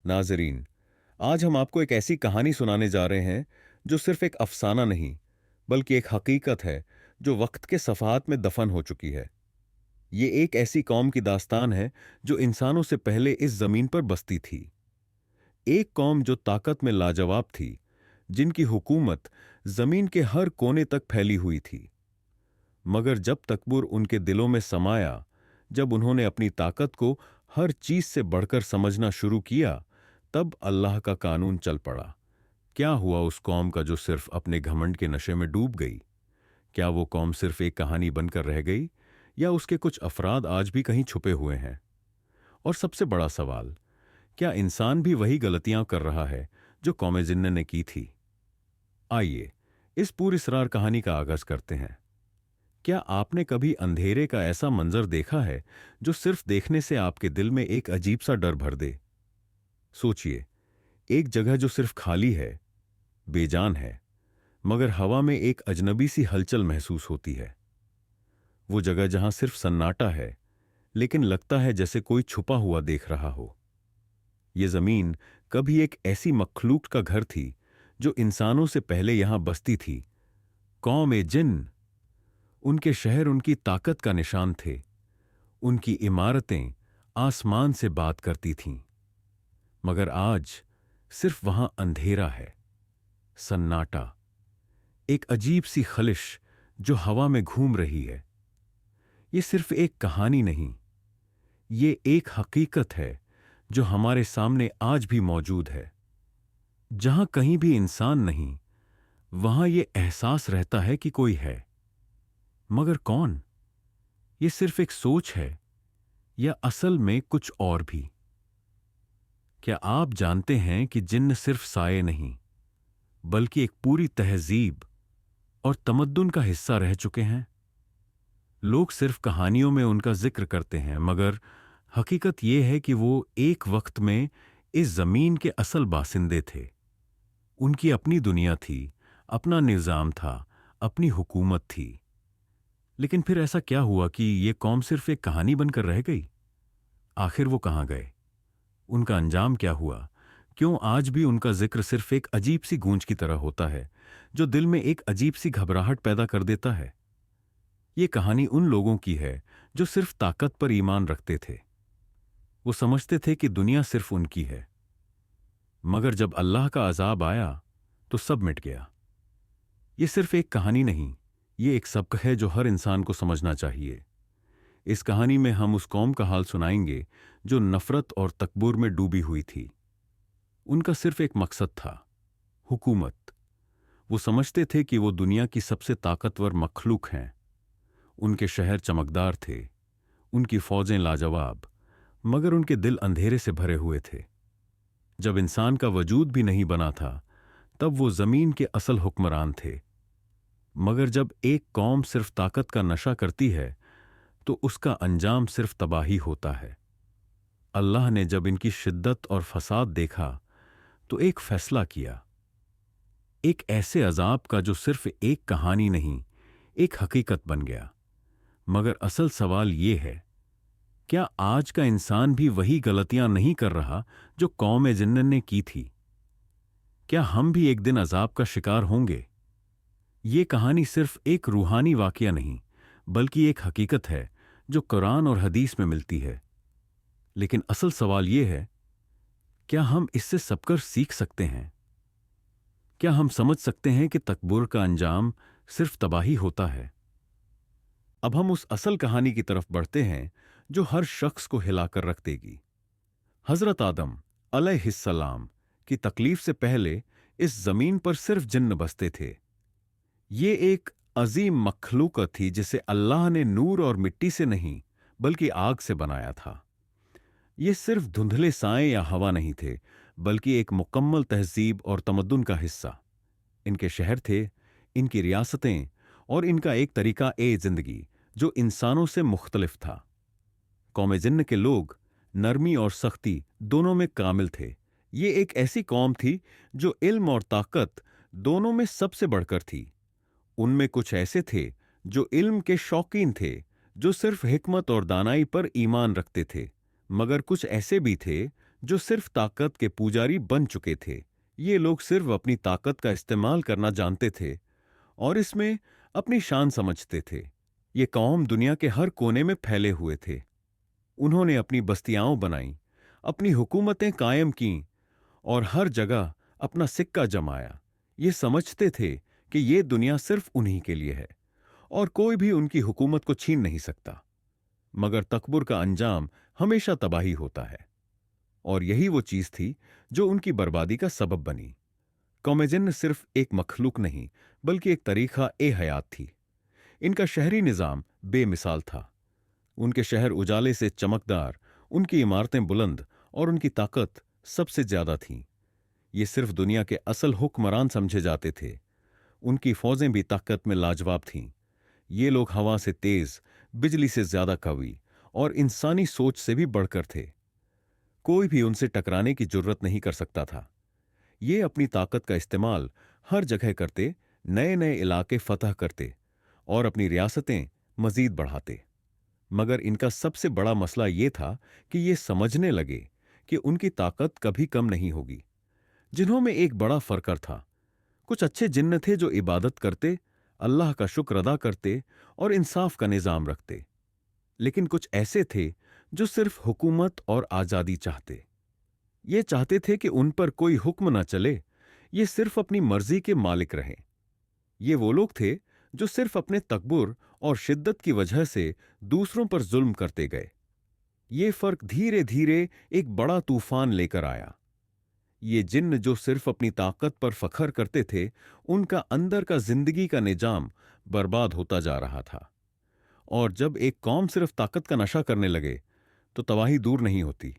नाज़रीन, आज हम आपको एक ऐसी कहानी सुनाने जा रहे हैं जो सिर्फ एक अफसाना नहीं, बल्कि एक हकीकत है जो वक्त के सफ़ात में दफन हो चुकी है। ये एक ऐसी कौम की दास्तान है जो इंसानों से पहले इस जमीन पर बसती थी। एक कौम जो ताकत में लाजवाब थी, जिनकी हुकूमत जमीन के हर कोने तक फैली हुई थी। मगर जब तकब्बुर उनके दिलों में समाया, जब उन्होंने अपनी ताकत को हर चीज से बढ़कर समझना शुरू किया, तब अल्लाह का कानून चल पड़ा। क्या हुआ उस कौम का जो सिर्फ अपने घमंड के नशे में डूब गई? क्या वो कौम सिर्फ एक कहानी बनकर रह गई, या उसके कुछ अफराद आज भी कहीं छुपे हुए हैं? और सबसे बड़ा सवाल, क्या इंसान भी वही गलतियां कर रहा है जो कौम जिन्न ने की थी? आइए इस पूरी सरार कहानी का आगाज करते हैं। क्या आपने कभी अंधेरे का ऐसा मंजर देखा है जो सिर्फ देखने से आपके दिल में एक अजीब सा डर भर दे? सोचिए, एक जगह जो सिर्फ खाली है, बेजान है, मगर हवा में एक अजनबी सी हलचल महसूस होती है। वो जगह जहां सिर्फ सन्नाटा है, लेकिन लगता है जैसे कोई छुपा हुआ देख रहा हो। ये जमीन कभी एक ऐसी मखलूक का घर थी जो इंसानों से पहले यहां बसती थी। कौम ए जिन्न। उनके शहर उनकी ताकत का निशान थे। उनकी इमारतें आसमान से बात करती थीं। मगर आज सिर्फ वहां अंधेरा है, सन्नाटा, एक अजीब सी खलिश जो हवा में घूम रही है। ये सिर्फ एक कहानी नहीं, ये एक हकीकत है जो हमारे सामने आज भी मौजूद है। जहां कहीं भी इंसान नहीं, वहां ये एहसास रहता है कि कोई है। मगर कौन? ये सिर्फ एक सोच है, या असल में कुछ और भी? क्या आप जानते हैं कि जिन्न सिर्फ साये नहीं, बल्कि एक पूरी तहजीब और तमद्दुन का हिस्सा रह चुके हैं? लोग सिर्फ कहानियों में उनका जिक्र करते हैं, मगर हकीकत यह है कि वो एक वक्त में इस जमीन के असल बासिंदे थे। उनकी अपनी दुनिया थी, अपना निज़ाम था, अपनी हुकूमत थी। लेकिन फिर ऐसा क्या हुआ कि ये कौम सिर्फ एक कहानी बनकर रह गई? आखिर वो कहां गए? उनका अंजाम क्या हुआ? क्यों आज भी उनका जिक्र सिर्फ एक अजीब सी गूंज की तरह होता है, जो दिल में एक अजीब सी घबराहट पैदा कर देता है? ये कहानी उन लोगों की है जो सिर्फ ताकत पर ईमान रखते थे। वो समझते थे कि दुनिया सिर्फ उनकी है। मगर जब अल्लाह का अजाब आया, तो सब मिट गया। ये सिर्फ एक कहानी नहीं, ये एक सबक है जो हर इंसान को समझना चाहिए। इस कहानी में हम उस कौम का हाल सुनाएंगे जो नफरत और तकब्बुर में डूबी हुई थी। उनका सिर्फ एक मकसद था, हुकूमत। वो समझते थे कि वो दुनिया की सबसे ताकतवर मखलूक हैं। उनके शहर चमकदार थे, उनकी फौजें लाजवाब, मगर उनके दिल अंधेरे से भरे हुए थे। जब इंसान का वजूद भी नहीं बना था, तब वो जमीन के असल हुक्मरान थे। मगर जब एक कौम सिर्फ ताकत का नशा करती है, तो उसका अंजाम सिर्फ तबाही होता है। अल्लाह ने जब इनकी शिद्दत और फसाद देखा, तो एक फैसला किया, एक ऐसे अजाब का जो सिर्फ एक कहानी नहीं, एक हकीकत बन गया। मगर असल सवाल ये है, क्या आज का इंसान भी वही गलतियां नहीं कर रहा जो कौम जिन्न ने की थी? क्या हम भी एक दिन अजाब का शिकार होंगे? ये कहानी सिर्फ एक रूहानी वाकया नहीं, बल्कि एक हकीकत है जो कुरान और हदीस में मिलती है। लेकिन असल सवाल यह है, क्या हम इससे सबकर सीख सकते हैं? क्या हम समझ सकते हैं कि तकब्बुर का अंजाम सिर्फ तबाही होता है? अब हम उस असल कहानी की तरफ बढ़ते हैं जो हर शख्स को हिलाकर रख देगी। हजरत आदम अलैहिस्सलाम की तकलीफ से पहले इस जमीन पर सिर्फ जिन्न बसते थे। ये एक अजीम मखलूकत थी जिसे अल्लाह ने नूर और मिट्टी से नहीं, बल्कि आग से बनाया था। ये सिर्फ धुंधले साए या हवा नहीं थे, बल्कि एक मुकम्मल तहजीब और तमद्दुन का हिस्सा। इनके शहर थे, इनकी रियासतें, और इनका एक तरीका ए जिंदगी जो इंसानों से मुख्तलिफ था। कौम जिन्न के लोग नरमी और सख्ती दोनों में कामिल थे। ये एक ऐसी कौम थी जो इल्म और ताकत दोनों में सबसे बढ़कर थी। उनमें कुछ ऐसे थे जो इल्म के शौकीन थे, जो सिर्फ हिकमत और दानाई पर ईमान रखते थे, मगर कुछ ऐसे भी थे जो सिर्फ ताकत के पुजारी बन चुके थे। ये लोग सिर्फ अपनी ताकत का इस्तेमाल करना जानते थे और इसमें अपनी शान समझते थे। ये कौम दुनिया के हर कोने में फैले हुए थे। उन्होंने अपनी बस्तियां बनाई, अपनी हुकूमतें कायम कीं और हर जगह अपना सिक्का जमाया। ये समझते थे कि ये दुनिया सिर्फ उन्हीं के लिए है और कोई भी उनकी हुकूमत को छीन नहीं सकता। मगर तकब्बुर का अंजाम हमेशा तबाही होता है और यही वो चीज थी जो उनकी बर्बादी का सबब बनी। कौम जिन्न सिर्फ एक मखलूक नहीं बल्कि एक तरीका ए हयात थी। इनका शहरी निजाम बेमिसाल था। उनके शहर उजाले से चमकदार, उनकी इमारतें बुलंद और उनकी ताकत सबसे ज्यादा थीं। ये सिर्फ दुनिया के असल हुक्मरान समझे जाते थे। उनकी फौजें भी ताकत में लाजवाब थीं। ये लोग हवा से तेज, बिजली से ज्यादा कवी और इंसानी सोच से भी बढ़कर थे। कोई भी उनसे टकराने की जुर्रत नहीं कर सकता था। ये अपनी ताकत का इस्तेमाल हर जगह करते, नए नए इलाके फतह करते और अपनी रियासतें मजीद बढ़ाते। मगर इनका सबसे बड़ा मसला ये था कि ये समझने लगे कि उनकी ताकत कभी कम नहीं होगी। जिन्हों में एक बड़ा फर्क था। कुछ अच्छे जिन्न थे जो इबादत करते, अल्लाह का शुक्र अदा करते और इंसाफ का निजाम रखते। लेकिन कुछ ऐसे थे जो सिर्फ हुकूमत और आजादी चाहते। ये चाहते थे कि उन पर कोई हुक्म न चले, ये सिर्फ अपनी मर्जी के मालिक रहें। ये वो लोग थे जो सिर्फ अपने तकब्बुर और शिद्दत की वजह से दूसरों पर जुल्म करते गए। ये फर्क धीरे धीरे एक बड़ा तूफान लेकर आया। ये जिन्न जो सिर्फ अपनी ताकत पर फखर करते थे, उनका अंदर का जिंदगी का निजाम बर्बाद होता जा रहा था। और जब एक कौम सिर्फ ताकत का नशा करने लगे तो तबाही दूर नहीं होती।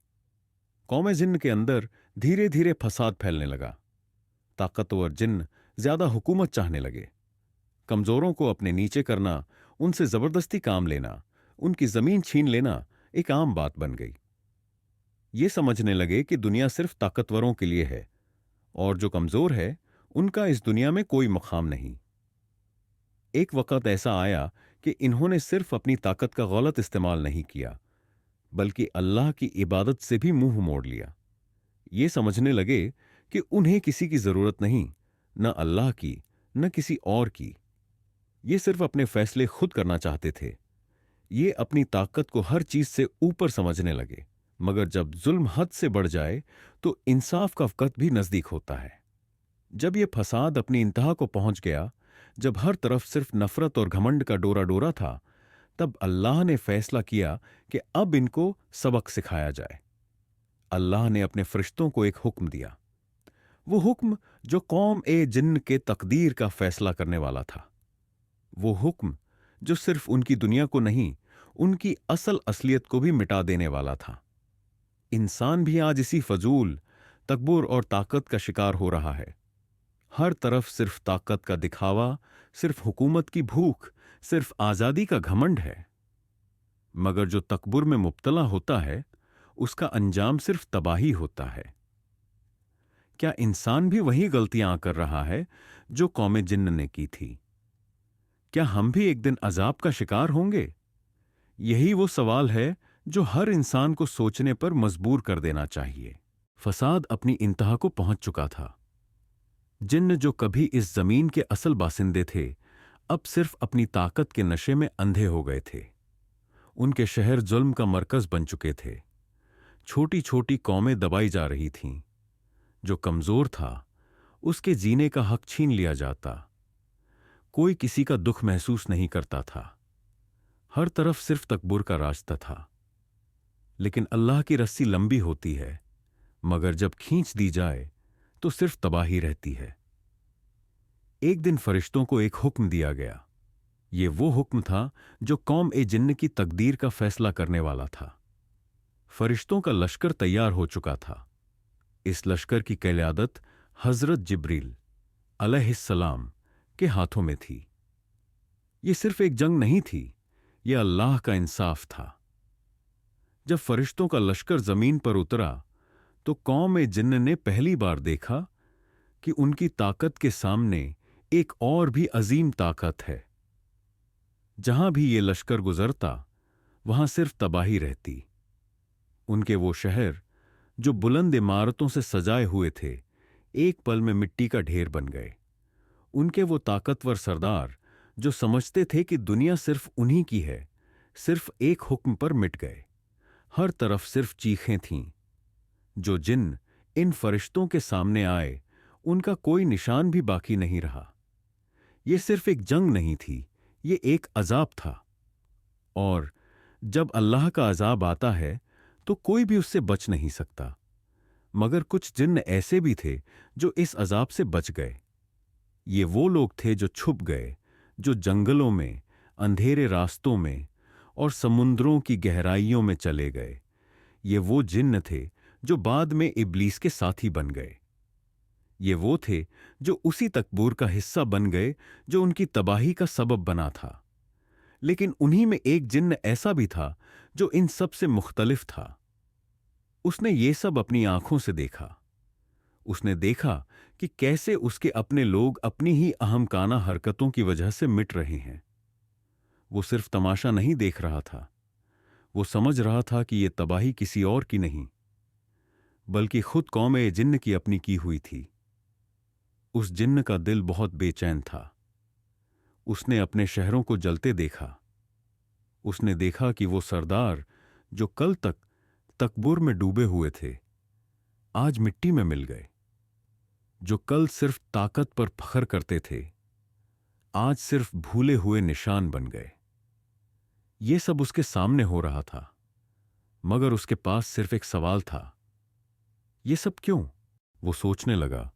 कौम जिन्न के अंदर धीरे धीरे फसाद फैलने लगा। ताकतवर जिन्न ज्यादा हुकूमत चाहने लगे। कमजोरों को अपने नीचे करना, उनसे जबरदस्ती काम लेना, उनकी जमीन छीन लेना एक आम बात बन गई। ये समझने लगे कि दुनिया सिर्फ ताकतवरों के लिए है और जो कमजोर है उनका इस दुनिया में कोई मकाम नहीं। एक वक्त ऐसा आया कि इन्होंने सिर्फ अपनी ताकत का गलत इस्तेमाल नहीं किया बल्कि अल्लाह की इबादत से भी मुंह मोड़ लिया। ये समझने लगे कि उन्हें किसी की जरूरत नहीं, न अल्लाह की न किसी और की। ये सिर्फ अपने फैसले खुद करना चाहते थे। ये अपनी ताकत को हर चीज से ऊपर समझने लगे। मगर जब जुल्म हद से बढ़ जाए तो इंसाफ का वक्त भी नजदीक होता है। जब यह फसाद अपनी इंतहा को पहुंच गया, जब हर तरफ सिर्फ नफरत और घमंड का डोरा डोरा था, तब अल्लाह ने फैसला किया कि अब इनको सबक सिखाया जाए। अल्लाह ने अपने फरिश्तों को एक हुक्म दिया। वो हुक्म जो कौम ए जिन्न के तकदीर का फैसला करने वाला था। वो हुक्म जो सिर्फ उनकी दुनिया को नहीं, उनकी असल असलियत को भी मिटा देने वाला था। इंसान भी आज इसी फजूल, तकब्बुर और ताकत का शिकार हो रहा है। हर तरफ सिर्फ ताकत का दिखावा, सिर्फ हुकूमत की भूख, सिर्फ आजादी का घमंड है। मगर जो तकब्बुर में मुब्तला होता है, उसका अंजाम सिर्फ तबाही होता है। क्या इंसान भी वही गलतियां कर रहा है जो कौम जिन्न ने की थी? क्या हम भी एक दिन अजाब का शिकार होंगे? यही वो सवाल है जो हर इंसान को सोचने पर मजबूर कर देना चाहिए। फसाद अपनी इंतहा को पहुंच चुका था। जिन्न जो कभी इस जमीन के असल बासिंदे थे, अब सिर्फ अपनी ताकत के नशे में अंधे हो गए थे। उनके शहर जुल्म का मरकज बन चुके थे। छोटी छोटी कौमें दबाई जा रही थीं। जो कमजोर था उसके जीने का हक छीन लिया जाता। कोई किसी का दुख महसूस नहीं करता था। हर तरफ सिर्फ तकब्बुर का रास्ता था। लेकिन अल्लाह की रस्सी लंबी होती है, मगर जब खींच दी जाए तो सिर्फ तबाही रहती है। एक दिन फरिश्तों को एक हुक्म दिया गया। ये वो हुक्म था जो कौम ए जिन्न की तकदीर का फैसला करने वाला था। फरिश्तों का लश्कर तैयार हो चुका था। इस लश्कर की क़यादत हजरत जिब्रील अलैहिस्सलाम के हाथों में थी। यह सिर्फ एक जंग नहीं थी, यह अल्लाह का इंसाफ था। जब फरिश्तों का लश्कर जमीन पर उतरा तो कौम ए जिन्न ने पहली बार देखा कि उनकी ताकत के सामने एक और भी अजीम ताकत है। जहां भी ये लश्कर गुजरता, वहां सिर्फ तबाही रहती। उनके वो शहर जो बुलंद इमारतों से सजाए हुए थे, एक पल में मिट्टी का ढेर बन गए। उनके वो ताकतवर सरदार, जो समझते थे कि दुनिया सिर्फ उन्हीं की है, सिर्फ एक हुक्म पर मिट गए। हर तरफ सिर्फ चीखें थीं। जो जिन्न इन फरिश्तों के सामने आए, उनका कोई निशान भी बाकी नहीं रहा। ये सिर्फ एक जंग नहीं थी, ये एक अजाब था। और जब अल्लाह का अजाब आता है तो कोई भी उससे बच नहीं सकता। मगर कुछ जिन्न ऐसे भी थे जो इस अजाब से बच गए। ये वो लोग थे जो छुप गए, जो जंगलों में, अंधेरे रास्तों में और समुद्रों की गहराइयों में चले गए। ये वो जिन्न थे जो बाद में इब्लीस के साथी बन गए। ये वो थे जो उसी तकबूर का हिस्सा बन गए जो उनकी तबाही का सबब बना था। लेकिन उन्हीं में एक जिन्न ऐसा भी था जो इन सब से मुख्तलिफ था। उसने ये सब अपनी आंखों से देखा। उसने देखा कि कैसे उसके अपने लोग अपनी ही अहमकाना हरकतों की वजह से मिट रहे हैं। वो सिर्फ तमाशा नहीं देख रहा था, वो समझ रहा था कि यह तबाही किसी और की नहीं, बल्कि खुद कौम-ए जिन्न की अपनी की हुई थी। उस जिन्न का दिल बहुत बेचैन था। उसने अपने शहरों को जलते देखा। उसने देखा कि वो सरदार जो कल तक तकबूर में डूबे हुए थे, आज मिट्टी में मिल गए। जो कल सिर्फ ताकत पर फख्र करते थे, आज सिर्फ भूले हुए निशान बन गए। ये सब उसके सामने हो रहा था, मगर उसके पास सिर्फ एक सवाल था। ये सब क्यों? वो सोचने लगा,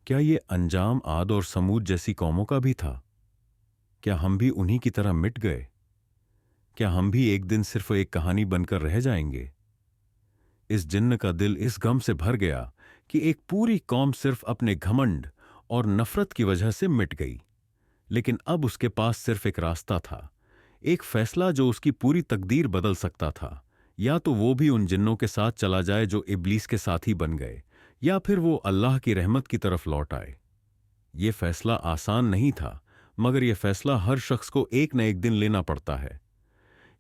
क्या ये अंजाम आद और समूद जैसी कौमों का भी था? क्या हम भी उन्हीं की तरह मिट गए? क्या हम भी एक दिन सिर्फ एक कहानी बनकर रह जाएंगे? इस जिन्न का दिल इस गम से भर गया कि एक पूरी कौम सिर्फ अपने घमंड और नफरत की वजह से मिट गई। लेकिन अब उसके पास सिर्फ एक रास्ता था, एक फैसला जो उसकी पूरी तकदीर बदल सकता था। या तो वो भी उन जिन्नों के साथ चला जाए जो इब्लीस के साथी बन गए, या फिर वो अल्लाह की रहमत की तरफ लौट आए। ये फैसला आसान नहीं था, मगर यह फैसला हर शख्स को एक न एक दिन लेना पड़ता है।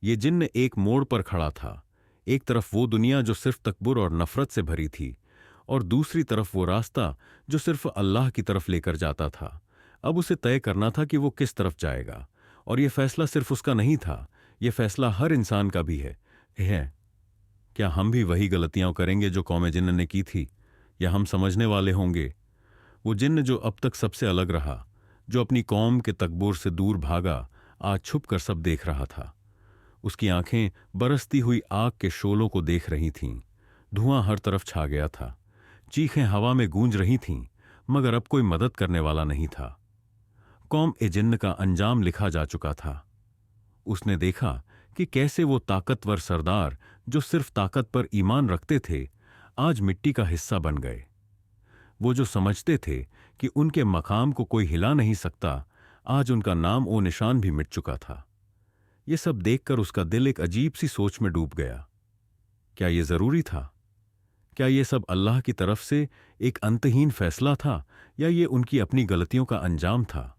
ये जिन्न एक मोड़ पर खड़ा था। एक तरफ वो दुनिया जो सिर्फ तकब्बुर और नफरत से भरी थी, और दूसरी तरफ वो रास्ता जो सिर्फ अल्लाह की तरफ लेकर जाता था। अब उसे तय करना था कि वो किस तरफ जाएगा। और यह फैसला सिर्फ उसका नहीं था, यह फैसला हर इंसान का भी है। क्या हम भी वही गलतियां करेंगे जो कौम जिन्न ने की थी, या हम समझने वाले होंगे? वो जिन्न जो अब तक सबसे अलग रहा, जो अपनी कौम के तकबूर से दूर भागा, आज छुप कर सब देख रहा था। उसकी आंखें बरसती हुई आग के शोलों को देख रही थीं। धुआं हर तरफ छा गया था। चीखें हवा में गूंज रही थीं, मगर अब कोई मदद करने वाला नहीं था। कौम ए जिन्न का अंजाम लिखा जा चुका था। उसने देखा कि कैसे वो ताकतवर सरदार जो सिर्फ ताकत पर ईमान रखते थे, आज मिट्टी का हिस्सा बन गए। वो जो समझते थे कि उनके मकाम को कोई हिला नहीं सकता, आज उनका नाम ओ निशान भी मिट चुका था। ये सब देखकर उसका दिल एक अजीब सी सोच में डूब गया। क्या ये जरूरी था? क्या ये सब अल्लाह की तरफ से एक अंतहीन फैसला था, या ये उनकी अपनी गलतियों का अंजाम था?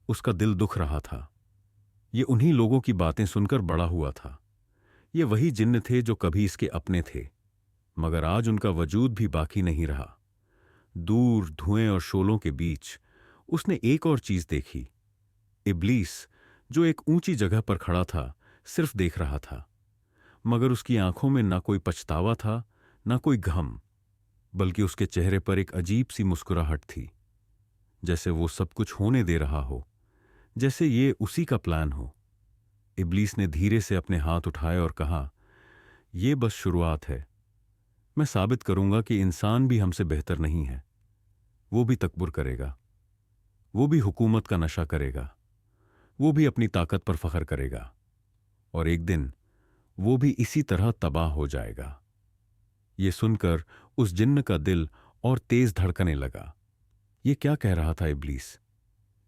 उसका दिल दुख रहा था। ये उन्हीं लोगों की बातें सुनकर बड़ा हुआ था। ये वही जिन्न थे जो कभी इसके अपने थे, मगर आज उनका वजूद भी बाकी नहीं रहा। दूर धुएं और शोलों के बीच उसने एक और चीज देखी। इब्लीस जो एक ऊंची जगह पर खड़ा था, सिर्फ देख रहा था, मगर उसकी आंखों में ना कोई पछतावा था, ना कोई गम, बल्कि उसके चेहरे पर एक अजीब सी मुस्कुराहट थी, जैसे वो सब कुछ होने दे रहा हो, जैसे ये उसी का प्लान हो। इब्लीस ने धीरे से अपने हाथ उठाए और कहा, यह बस शुरुआत है। मैं साबित करूंगा कि इंसान भी हमसे बेहतर नहीं है। वो भी तकब्बुर करेगा, वो भी हुकूमत का नशा करेगा, वो भी अपनी ताकत पर फख्र करेगा, और एक दिन वो भी इसी तरह तबाह हो जाएगा। ये सुनकर उस जिन्न का दिल और तेज धड़कने लगा। ये क्या कह रहा था इब्लीस?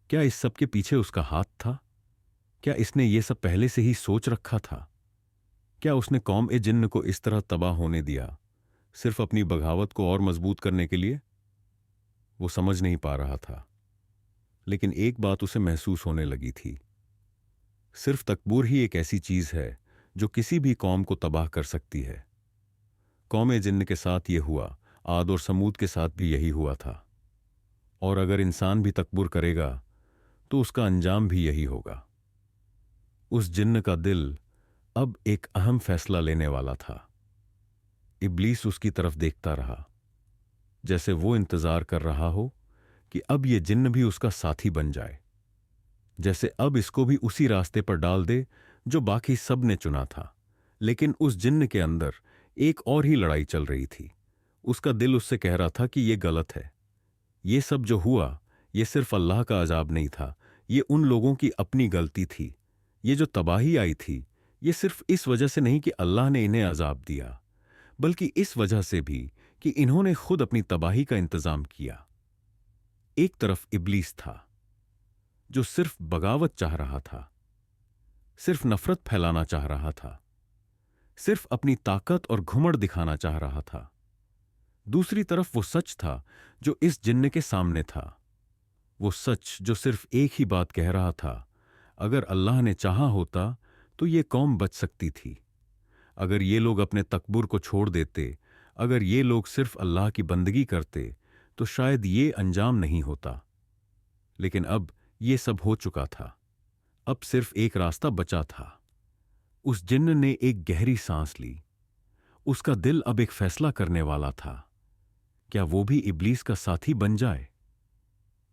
क्या इस सब के पीछे उसका हाथ था? क्या इसने ये सब पहले से ही सोच रखा था? क्या उसने कौम ए जिन्न को इस तरह तबाह होने दिया, सिर्फ अपनी बगावत को और मजबूत करने के लिए? वो समझ नहीं पा रहा था, लेकिन एक बात उसे महसूस होने लगी थी। सिर्फ तकबूर ही एक ऐसी चीज है जो किसी भी कौम को तबाह कर सकती है। कौमे जिन्न के साथ ये हुआ, आद और समूद के साथ भी यही हुआ था। और अगर इंसान भी तकब्बुर करेगा तो उसका अंजाम भी यही होगा। उस जिन्न का दिल अब एक अहम फैसला लेने वाला था। इब्लीस उसकी तरफ देखता रहा, जैसे वो इंतजार कर रहा हो कि अब ये जिन्न भी उसका साथी बन जाए, जैसे अब इसको भी उसी रास्ते पर डाल दे जो बाकी सब ने चुना था। लेकिन उस जिन्न के अंदर एक और ही लड़ाई चल रही थी। उसका दिल उससे कह रहा था कि यह गलत है, ये सब जो हुआ ये सिर्फ अल्लाह का अजाब नहीं था, ये उन लोगों की अपनी गलती थी। ये जो तबाही आई थी ये सिर्फ इस वजह से नहीं कि अल्लाह ने इन्हें अजाब दिया, बल्कि इस वजह से भी कि इन्होंने खुद अपनी तबाही का इंतजाम किया। एक तरफ इब्लीस था जो सिर्फ बगावत चाह रहा था, सिर्फ नफरत फैलाना चाह रहा था, सिर्फ अपनी ताकत और घुमड़ दिखाना चाह रहा था। दूसरी तरफ वो सच था जो इस जिन्न के सामने था। वो सच जो सिर्फ एक ही बात कह रहा था, अगर अल्लाह ने चाहा होता तो ये कौम बच सकती थी। अगर ये लोग अपने तकब्बुर को छोड़ देते, अगर ये लोग सिर्फ अल्लाह की बंदगी करते तो शायद ये अंजाम नहीं होता। लेकिन अब ये सब हो चुका था, अब सिर्फ एक रास्ता बचा था। उस जिन्न ने एक गहरी सांस ली। उसका दिल अब एक फैसला करने वाला था। क्या वो भी इब्लीस का साथी बन जाए?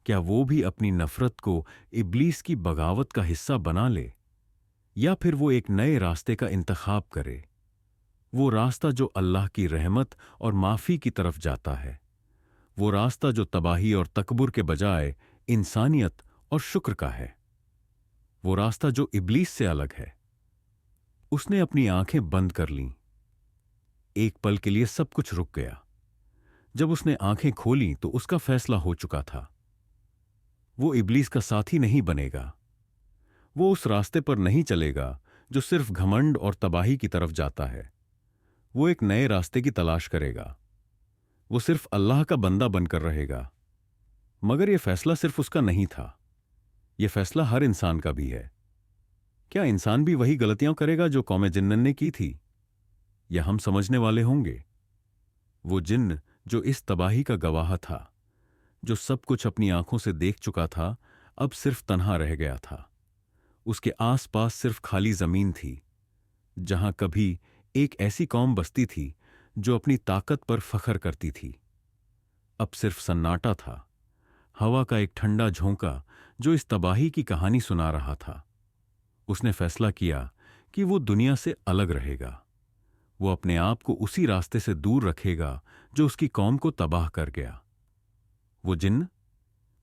क्या वो भी अपनी नफरत को इब्लीस की बगावत का हिस्सा बना ले? या फिर वो एक नए रास्ते का इंतखाब करे, वो रास्ता जो अल्लाह की रहमत और माफी की तरफ जाता है, वो रास्ता जो तबाही और तकब्बुर के बजाय इंसानियत और शुक्र का है, वो रास्ता जो इब्लीस से अलग है। उसने अपनी आंखें बंद कर लीं। एक पल के लिए सब कुछ रुक गया। जब उसने आंखें खोलीं तो उसका फैसला हो चुका था। वो इब्लीस का साथी नहीं बनेगा। वो उस रास्ते पर नहीं चलेगा जो सिर्फ घमंड और तबाही की तरफ जाता है। वो एक नए रास्ते की तलाश करेगा। वो सिर्फ अल्लाह का बंदा बनकर रहेगा। मगर यह फैसला सिर्फ उसका नहीं था, यह फैसला हर इंसान का भी है। क्या इंसान भी वही गलतियां करेगा जो कौमे जिन्न ने की थी, या हम समझने वाले होंगे? वो जिन्न जो इस तबाही का गवाह था, जो सब कुछ अपनी आंखों से देख चुका था, अब सिर्फ तन्हा रह गया था। उसके आसपास सिर्फ खाली जमीन थी, जहां कभी एक ऐसी कौम बसती थी जो अपनी ताकत पर फख्र करती थी। अब सिर्फ सन्नाटा था, हवा का एक ठंडा झोंका जो इस तबाही की कहानी सुना रहा था। उसने फैसला किया कि वो दुनिया से अलग रहेगा। वो अपने आप को उसी रास्ते से दूर रखेगा जो उसकी कौम को तबाह कर गया। वो जिन्न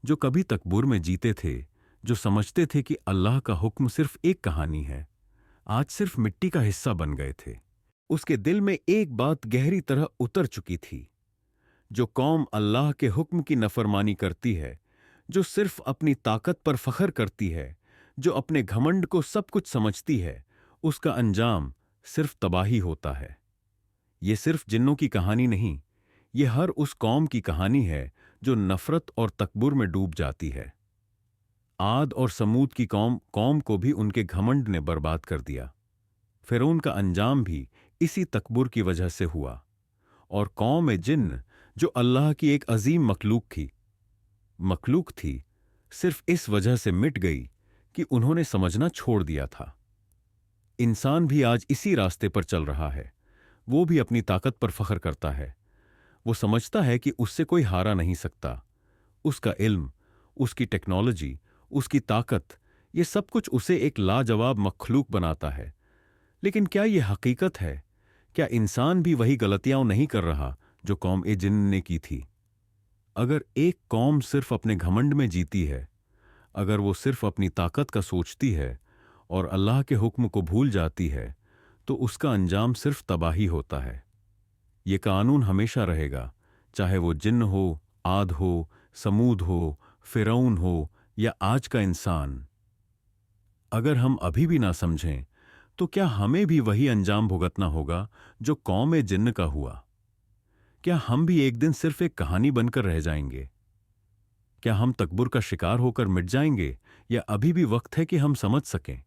जो कभी तकब्बुर में जीते थे, जो समझते थे कि अल्लाह का हुक्म सिर्फ एक कहानी है, आज सिर्फ मिट्टी का हिस्सा बन गए थे। उसके दिल में एक बात गहरी तरह उतर चुकी थी, जो कौम अल्लाह के हुक्म की नफरमानी करती है, जो सिर्फ अपनी ताकत पर फख्र करती है, जो अपने घमंड को सब कुछ समझती है, उसका अंजाम सिर्फ तबाही होता है। ये सिर्फ जिन्नों की कहानी नहीं, ये हर उस कौम की कहानी है जो नफरत और तकब्बुर में डूब जाती है। आद और समूद की कौम को भी उनके घमंड ने बर्बाद कर दिया। फिरौन का अंजाम भी इसी तकब्बुर की वजह से हुआ। और कौम जिन्न जो अल्लाह की एक अजीम मखलूक थी, सिर्फ इस वजह से मिट गई कि उन्होंने समझना छोड़ दिया था। इंसान भी आज इसी रास्ते पर चल रहा है। वो भी अपनी ताकत पर फख्र करता है। वो समझता है कि उससे कोई हारा नहीं सकता। उसका इल्म, उसकी टेक्नोलॉजी, उसकी ताकत, ये सब कुछ उसे एक लाजवाब मखलूक बनाता है। लेकिन क्या यह हकीकत है? क्या इंसान भी वही गलतियां नहीं कर रहा जो कौम जिन्न ने की थी? अगर एक कौम सिर्फ अपने घमंड में जीती है, अगर वो सिर्फ अपनी ताकत का सोचती है और अल्लाह के हुक्म को भूल जाती है, तो उसका अंजाम सिर्फ तबाही होता है। ये कानून हमेशा रहेगा, चाहे वो जिन्न हो, आद हो, समूद हो, फिरौन हो या आज का इंसान। अगर हम अभी भी ना समझें तो क्या हमें भी वही अंजाम भुगतना होगा जो कौम जिन्न का हुआ? क्या हम भी एक दिन सिर्फ एक कहानी बनकर रह जाएंगे? क्या हम तकब्बुर का शिकार होकर मिट जाएंगे, या अभी भी वक्त है कि हम समझ सकें